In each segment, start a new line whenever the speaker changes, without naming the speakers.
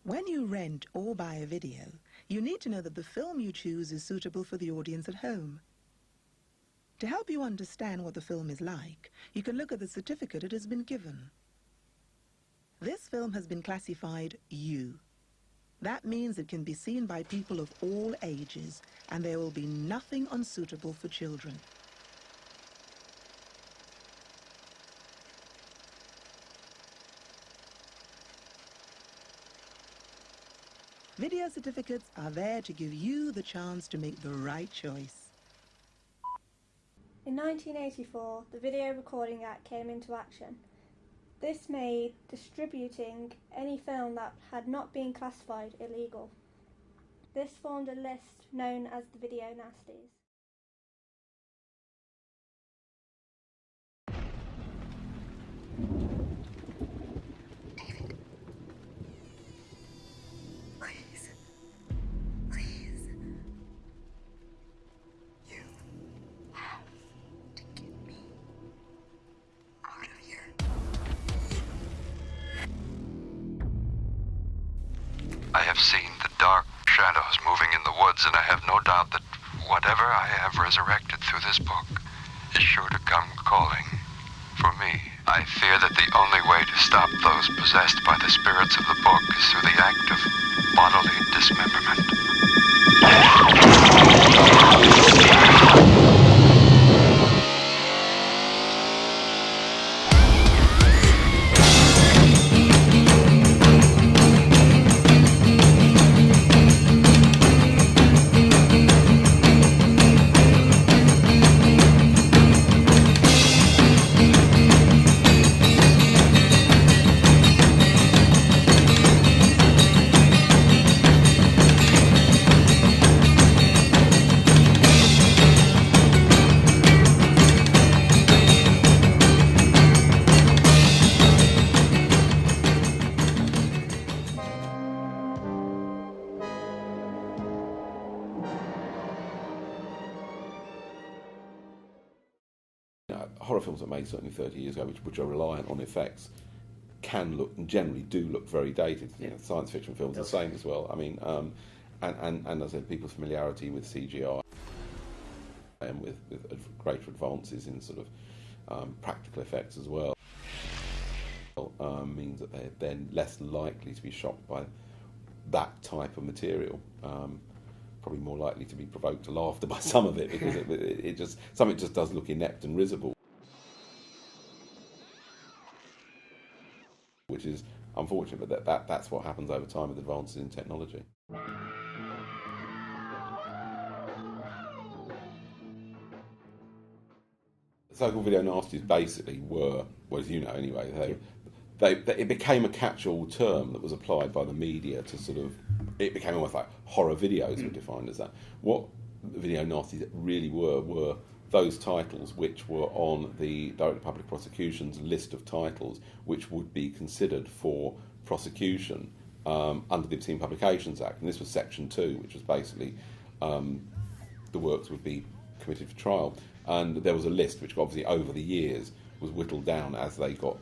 When you rent or buy a video, you need to know that the film you choose is suitable for the audience at home. To help you understand what the film is like, you can look at the certificate it has been given. This film has been classified U. That means it can be seen by people of all ages, and there will be nothing unsuitable for children. Video certificates are there to give you the chance to make the right choice.
In 1984, the Video Recording Act came into action. This made distributing any film that had not been classified illegal. This formed a list known as the Video Nasties.
I have seen the dark shadows moving in the woods, and I have no doubt that whatever I have resurrected through this book is sure to come calling for me. I fear that the only way to stop those possessed by the spirits of the book is through the act of bodily dismemberment.
Horror films that were made certainly 30 years ago, which are reliant on effects, can look and generally do look very dated. You know, science fiction films are the same as well. I mean, and as I said, people's familiarity with CGI and with greater advances in sort of practical effects as well means that they're then less likely to be shocked by that type of material. Probably more likely to be provoked to laughter by some of it, because it just some of it just does look inept and risible, which is unfortunate, but that's what happens over time with advances in technology. So-called video nasties basically were, well, as you know anyway, it became a catch-all term that was applied by the media to sort of, it became almost like horror videos were defined as that. What video nasties really were those titles which were on the Director of Public Prosecution's list of titles which would be considered for prosecution under the Obscene Publications Act. And this was Section 2, which was basically the works would be committed for trial. And there was a list which obviously over the years was whittled down as they got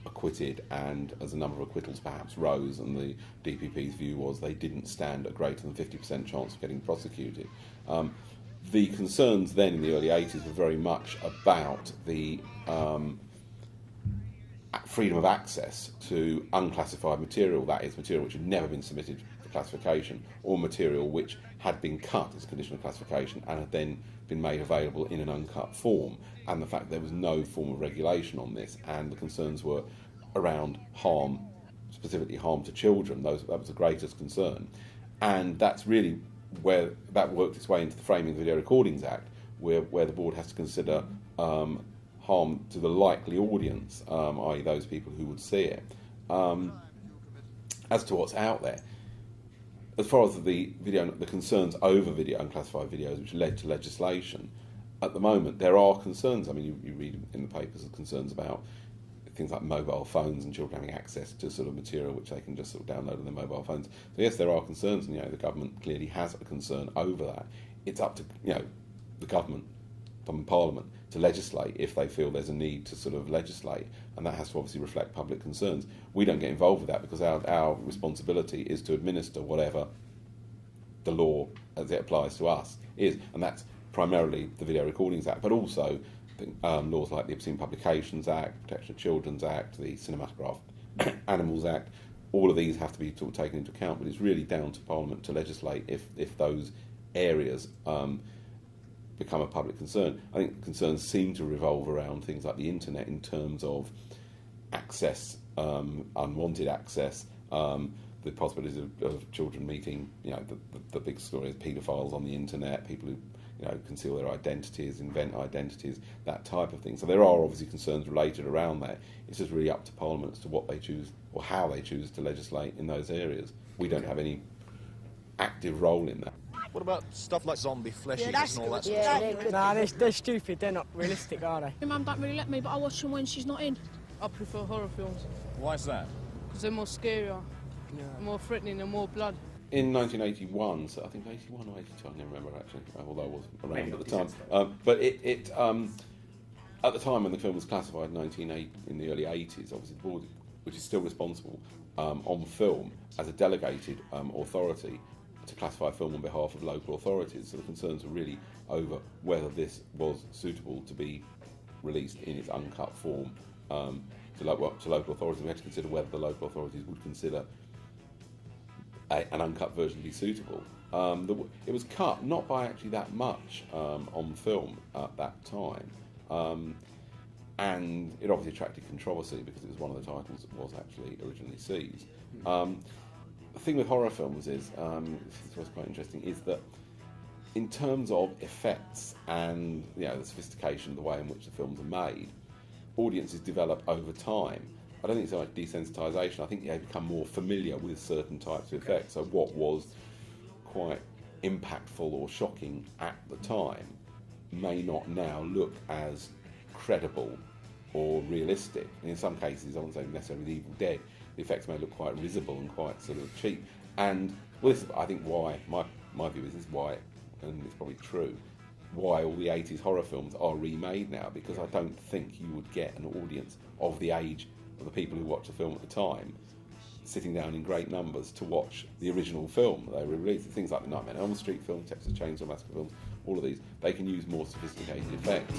acquitted, and as the number of acquittals perhaps rose, and the DPP's view was they didn't stand a greater than 50% chance of getting prosecuted. The concerns then in the early 80s were very much about the freedom of access to unclassified material, that is, material which had never been submitted for classification, or material which had been cut as a condition of classification and had then been made available in an uncut form, and the fact there was no form of regulation on this, and the concerns were around harm, specifically harm to children. That was the greatest concern, and that's really where that worked its way into the framing of the Video Recordings Act, where the board has to consider harm to the likely audience, i.e. those people who would see it. As to what's out there, as far as the concerns over video, unclassified videos, which led to legislation, at the moment there are concerns. I mean, you read in the papers of concerns about things like mobile phones and children having access to sort of material which they can just sort of download on their mobile phones. So yes, there are concerns, and the government clearly has a concern over that. It's up to the government and Parliament to legislate if they feel there's a need to sort of legislate, and that has to obviously reflect public concerns. We don't get involved with that because our responsibility is to administer whatever the law as it applies to us is, and that's primarily the Video Recordings Act, but also laws like the Obscene Publications Act, Protection of Children's Act, the Cinematograph Animals Act. All of these have to be sort of taken into account, but it's really down to Parliament to legislate if those areas become a public concern. I think concerns seem to revolve around things like the internet in terms of access, unwanted access, the possibilities of children meeting, the big story is paedophiles on the internet, people who conceal their identities, invent identities, that type of thing. So there are obviously concerns related around that. It's just really up to Parliament as to what they choose or how they choose to legislate in those areas. We don't have any active role in that.
What about stuff like zombie flesh eaters and all that sort of stuff?
Nah, they're stupid. They're not realistic, are they?
My mum don't really let me, but I watch them when she's not in. I prefer horror films.
Why is that?
Because they're more scarier, more threatening and more blood.
In 1981, so I think 81 or 82, I can't remember actually, although I wasn't around at the time. But at the time when the film was classified in the early 80s, obviously the board, which is still responsible on film as a delegated authority to classify a film on behalf of local authorities. So the concerns were really over whether this was suitable to be released in its uncut form to local authorities. We had to consider whether the local authorities would consider an uncut version to be suitable. It was cut not by actually that much on film at that time, and it obviously attracted controversy because it was one of the titles that was actually originally seized. The thing with horror films is, this was quite interesting, is that in terms of effects and the sophistication of the way in which the films are made, audiences develop over time. I don't think it's so much desensitisation. I think they become more familiar with certain types of effects. So what was quite impactful or shocking at the time may not now look as credible or realistic. And in some cases, I wouldn't say necessarily with Evil Dead, the effects may look quite risible and quite sort of cheap. And well, this is, I think, why my view is why, and it's probably true, why all the 80s horror films are remade now, because I don't think you would get an audience of the age of the people who watched the film at the time sitting down in great numbers to watch the original film they were released. Things like the Nightmare on Elm Street film, Texas Chainsaw Massacre films, all of these, they can use more sophisticated effects.